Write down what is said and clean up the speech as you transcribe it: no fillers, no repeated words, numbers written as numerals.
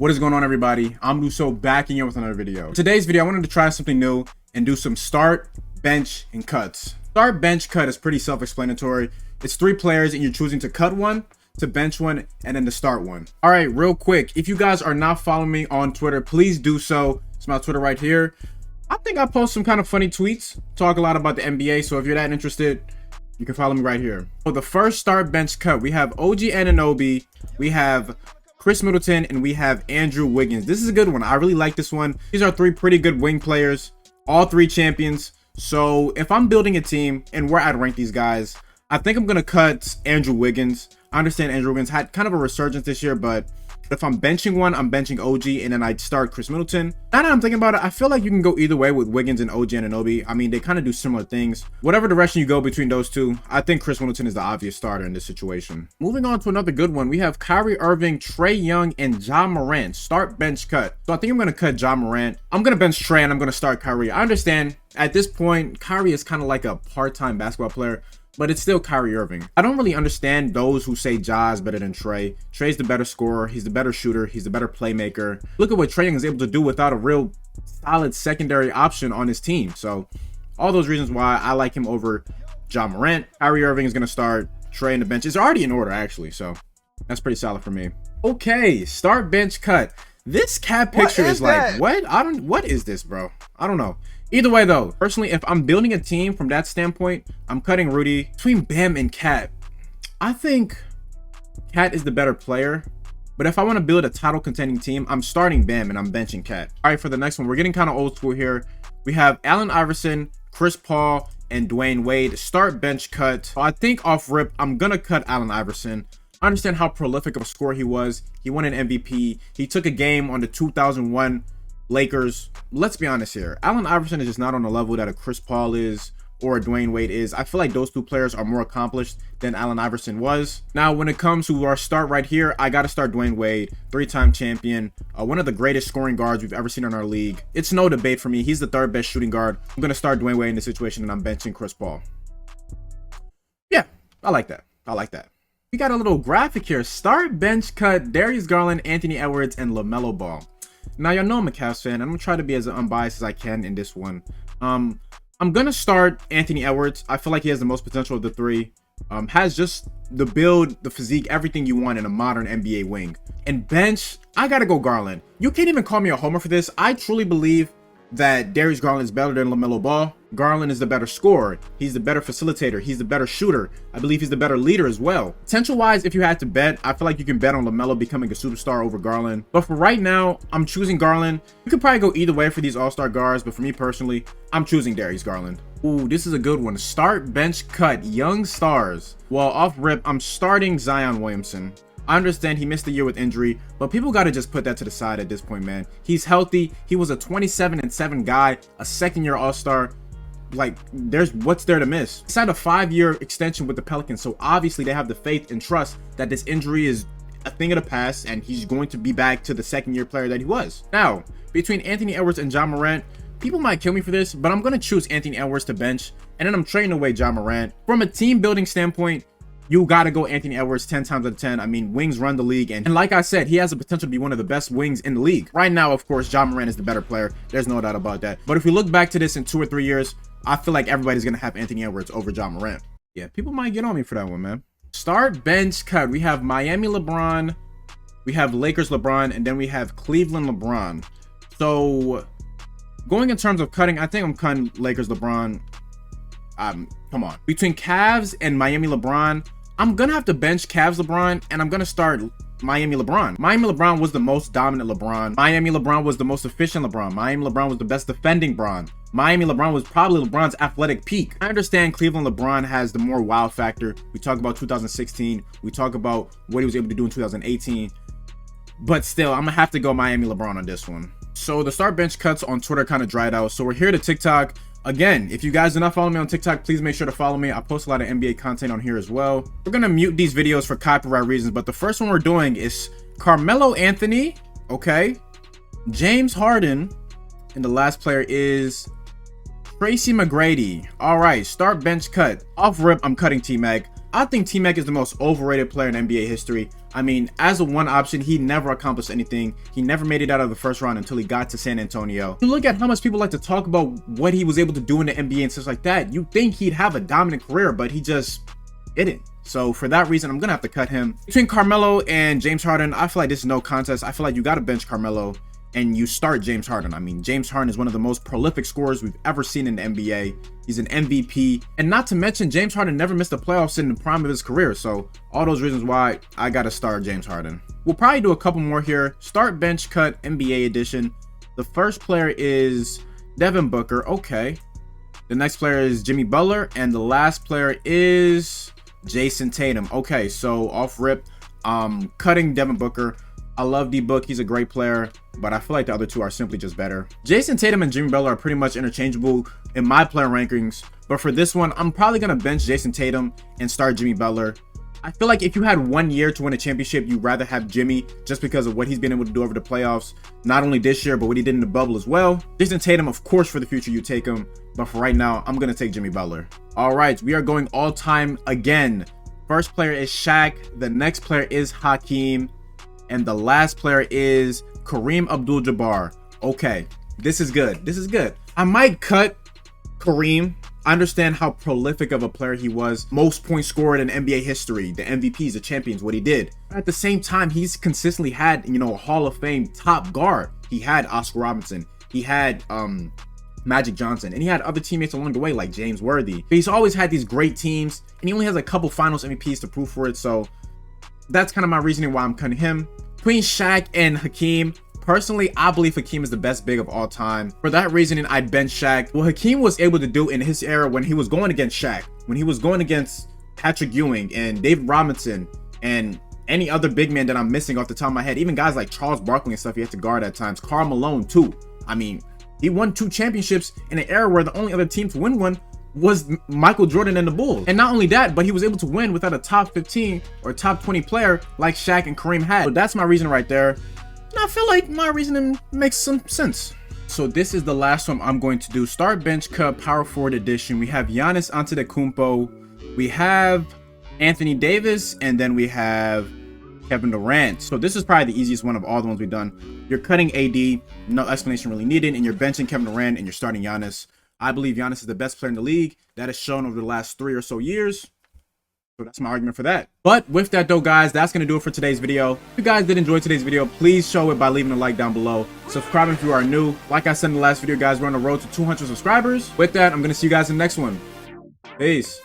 What is going on, everybody? I'm Luso, back again with another video. Today's video, I wanted to try something new and do some start, bench, and cuts. Start, bench, cut is pretty self-explanatory. It's 3 players and you're choosing to cut one, to bench one, and then to start one. All right, real quick, if you guys are not following me on Twitter, please do so. It's my Twitter right here. I think I post some kind of funny tweets, talk a lot about the NBA, so if you're that interested, you can follow me right here. So the first start, bench, cut, we have OG Anunoby, we have Khris Middleton, and we have Andrew Wiggins. This is a good one. I really like this one. These are 3 pretty good wing players, all 3 champions. So if I'm building a team and where I'd rank these guys, I think I'm gonna cut Andrew Wiggins. I understand Andrew Wiggins had kind of a resurgence this year, but if I'm benching one, I'm benching OG, and then I'd start Khris Middleton. Now that I'm thinking about it, I feel like you can go either way with Wiggins and OG Anunoby. I mean, they kind of do similar things. Whatever direction you go between those two, I think Khris Middleton is the obvious starter in this situation. Moving on to another good one, we have Kyrie Irving, Trae Young, and Ja Morant. Start, bench, cut. So I think I'm going to cut Ja Morant. I'm going to bench Trae, and I'm going to start Kyrie. I understand at this point, Kyrie is kind of like a part-time basketball player, but it's still Kyrie Irving. I don't really understand those who say Ja is better than Trae. Trae's the better scorer. He's the better shooter. He's the better playmaker. Look at what Trae Young is able to do without a real solid secondary option on his team. So all those reasons why I like him over Ja Morant. Kyrie Irving is going to start. Trae in the bench is already in order, actually. So that's pretty solid for me. Okay, start, bench, cut. This cat picture is like, what? What is this, bro? I don't know. Either way, though, personally, if I'm building a team from that standpoint, I'm cutting Rudy. Between Bam and Cat, I think Cat is the better player. But if I want to build a title contending team, I'm starting Bam and I'm benching Cat. All right, for the next one, we're getting kind of old school here. We have Allen Iverson, Chris Paul, and Dwayne Wade. Start, bench, cut. So I think off rip, I'm going to cut Allen Iverson. I understand how prolific of a scorer he was. He won an MVP. He took a game on the 2001 Lakers. Let's be honest here. Allen Iverson is just not on the level that a Chris Paul is or a Dwayne Wade is. I feel like those 2 players are more accomplished than Allen Iverson was. Now, when it comes to our start right here, I got to start Dwayne Wade, 3-time champion, one of the greatest scoring guards we've ever seen in our league. It's no debate for me. He's the 3rd best shooting guard. I'm going to start Dwayne Wade in this situation, and I'm benching Chris Paul. Yeah, I like that. I like that. We got a little graphic here. Start, bench, cut, Darius Garland, Anthony Edwards, and LaMelo Ball. Now, y'all know I'm a Cavs fan. I'm going to try to be as unbiased as I can in this one. I'm going to start Anthony Edwards. I feel like he has the most potential of the 3. Has just the build, the physique, everything you want in a modern NBA wing. And bench, I got to go Garland. You can't even call me a homer for this. I truly believe that Darius Garland is better than LaMelo Ball. Garland is the better scorer. He's the better facilitator. He's the better shooter. I believe he's the better leader as well. Potential-wise, if you had to bet, I feel like you can bet on LaMelo becoming a superstar over Garland. But for right now, I'm choosing Garland. You could probably go either way for these all-star guards, but for me personally, I'm choosing Darius Garland. Ooh, this is a good one. Start, bench, cut, young stars. Well, off rip, I'm starting Zion Williamson. I understand he missed the year with injury, but people got to just put that to the side at this point, man. He's healthy. He was a 27-7 guy, a 2nd-year all-star. Like, what's there to miss? He signed a 5-year extension with the Pelicans, so obviously they have the faith and trust that this injury is a thing of the past and he's going to be back to the 2nd-year player that he was. Now, between Anthony Edwards and Ja Morant, people might kill me for this, but I'm going to choose Anthony Edwards to bench, and then I'm trading away Ja Morant. From a team building standpoint, you got to go Anthony Edwards 10 times out of 10. I mean, wings run the league. And like I said, he has the potential to be one of the best wings in the league. Right now, of course, Ja Morant is the better player. There's no doubt about that. But if we look back to this in 2 or 3 years, I feel like everybody's going to have Anthony Edwards over Ja Morant. Yeah, people might get on me for that one, man. Start, bench, cut. We have Miami LeBron. We have Lakers LeBron. And then we have Cleveland LeBron. So going in terms of cutting, I think I'm cutting Lakers LeBron. Come on. Between Cavs and Miami LeBron, I'm going to have to bench Cavs LeBron, and I'm going to start Miami LeBron. Miami LeBron was the most dominant LeBron. Miami LeBron was the most efficient LeBron. Miami LeBron was the best defending LeBron. Miami LeBron was probably LeBron's athletic peak. I understand Cleveland LeBron has the more wow factor. We talk about 2016. We talk about what he was able to do in 2018. But still, I'm going to have to go Miami LeBron on this one. So the start bench cuts on Twitter kind of dried out. So we're here to TikTok. Again, if you guys do not follow me on TikTok, please make sure to follow me. I post a lot of NBA content on here as well. We're going to mute these videos for copyright reasons, but the first one we're doing is Carmelo Anthony, okay, James Harden, and the last player is Tracy McGrady. All right, start, bench, cut. Off rip, I'm cutting T-Mac. I think T-Mac is the most overrated player in NBA history. I mean, as a one option, he never accomplished anything. He never made it out of the first round until he got to San Antonio. You look at how much people like to talk about what he was able to do in the NBA and stuff like that. You think he'd have a dominant career, but he just didn't. So for that reason, I'm gonna have to cut him. Between Carmelo and James Harden, I feel like this is no contest. I feel like you gotta bench Carmelo and you start James Harden. I mean, James Harden is one of the most prolific scorers we've ever seen in the NBA. He's an MVP. And not to mention, James Harden never missed the playoffs in the prime of his career. So all those reasons why I gotta start James Harden. We'll probably do a couple more here. Start, bench, cut, NBA edition. The first player is Devin Booker. Okay. The next player is Jimmy Butler. And the last player is Jason Tatum. Okay, so off rip, cutting Devin Booker. I love D-Book. He's a great player, but I feel like the other two are simply just better. Jason Tatum and Jimmy Butler are pretty much interchangeable in my player rankings, but for this one, I'm probably going to bench Jason Tatum and start Jimmy Butler. I feel like if you had 1 year to win a championship, you'd rather have Jimmy just because of what he's been able to do over the playoffs, not only this year, but what he did in the bubble as well. Jason Tatum, of course, for the future, you take him, but for right now, I'm going to take Jimmy Butler. All right, we are going all time again. First player is Shaq. The next player is Hakeem. And the last player is Kareem Abdul-Jabbar. Okay, this is good. This is good. I might cut Kareem. I understand how prolific of a player he was. Most points scored in NBA history. The MVPs, the champions, what he did. At the same time, he's consistently had, you know, a Hall of Fame top guard. He had Oscar Robinson. He had Magic Johnson. And he had other teammates along the way like James Worthy. But he's always had these great teams. And he only has a couple finals MVPs to prove for it. So that's kind of my reasoning why I'm cutting him. Between Shaq and Hakeem, personally, I believe Hakeem is the best big of all time. For that reasoning, I'd bench Shaq. What Hakeem was able to do in his era when he was going against Shaq, when he was going against Patrick Ewing and David Robinson and any other big man that I'm missing off the top of my head, even guys like Charles Barkley and stuff he had to guard at times, Karl Malone too. I mean, he won 2 championships in an era where the only other team to win one was Michael Jordan and the Bulls. And not only that, but he was able to win without a top 15 or top 20 player like Shaq and Kareem had. So that's my reason right there. And I feel like my reasoning makes some sense. So this is the last one I'm going to do. Start, bench, cut, power forward edition. We have Giannis Antetokounmpo. We have Anthony Davis. And then we have Kevin Durant. So this is probably the easiest one of all the ones we've done. You're cutting AD. No explanation really needed. And you're benching Kevin Durant and you're starting Giannis. I believe Giannis is the best player in the league. That is shown over the last 3 or so years. So that's my argument for that. But with that though, guys, that's going to do it for today's video. If you guys did enjoy today's video, please show it by leaving a like down below. Subscribing if you are new. Like I said in the last video, guys, we're on the road to 200 subscribers. With that, I'm going to see you guys in the next one. Peace.